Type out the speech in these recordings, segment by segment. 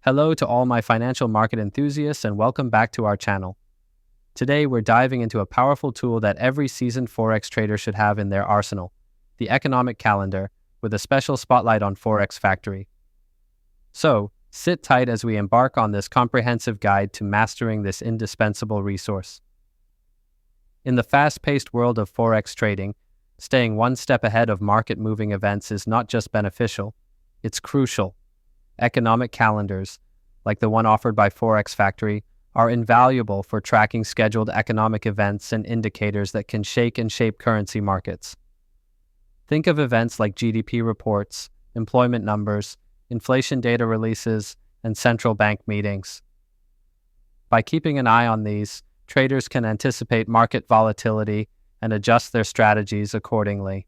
Hello to all my financial market enthusiasts and welcome back to our channel. Today we're diving into a powerful tool that every seasoned Forex trader should have in their arsenal, the economic calendar, with a special spotlight on Forex Factory. So, sit tight as we embark on this comprehensive guide to mastering this indispensable resource. In the fast-paced world of Forex trading, staying one step ahead of market-moving events is not just beneficial, it's crucial. Economic calendars, like the one offered by Forex Factory, are invaluable for tracking scheduled economic events and indicators that can shake and shape currency markets. Think of events like GDP reports, employment numbers, inflation data releases, and central bank meetings. By keeping an eye on these, traders can anticipate market volatility and adjust their strategies accordingly.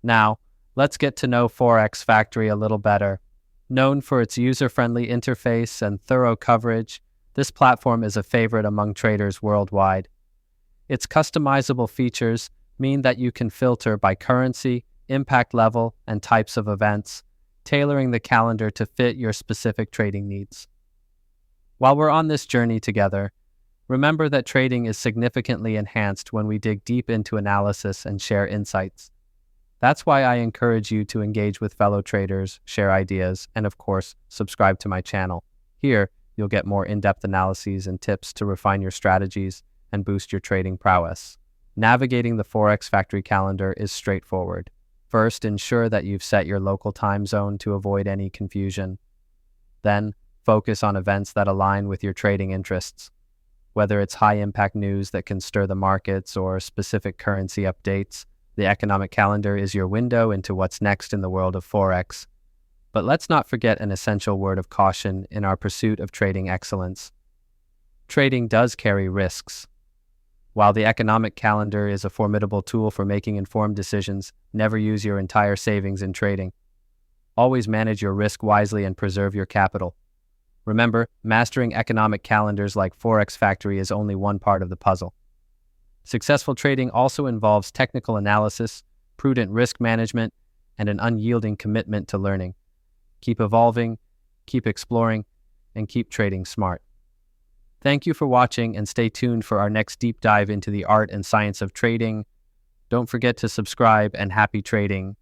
Now, let's get to know Forex Factory a little better. Known for its user-friendly interface and thorough coverage, this platform is a favorite among traders worldwide. Its customizable features mean that you can filter by currency, impact level, and types of events, tailoring the calendar to fit your specific trading needs. While we're on this journey together, remember that trading is significantly enhanced when we dig deep into analysis and share insights. That's why I encourage you to engage with fellow traders, share ideas, and of course, subscribe to my channel. Here, you'll get more in-depth analyses and tips to refine your strategies and boost your trading prowess. Navigating the Forex Factory calendar is straightforward. First, ensure that you've set your local time zone to avoid any confusion. Then, focus on events that align with your trading interests. Whether it's high-impact news that can stir the markets or specific currency updates, the economic calendar is your window into what's next in the world of Forex. But let's not forget an essential word of caution in our pursuit of trading excellence. Trading does carry risks. While the economic calendar is a formidable tool for making informed decisions, never use your entire savings in trading. Always manage your risk wisely and preserve your capital. Remember, mastering economic calendars like Forex Factory is only one part of the puzzle. Successful trading also involves technical analysis, prudent risk management, and an unyielding commitment to learning. Keep evolving, keep exploring, and keep trading smart. Thank you for watching and stay tuned for our next deep dive into the art and science of trading. Don't forget to subscribe and happy trading.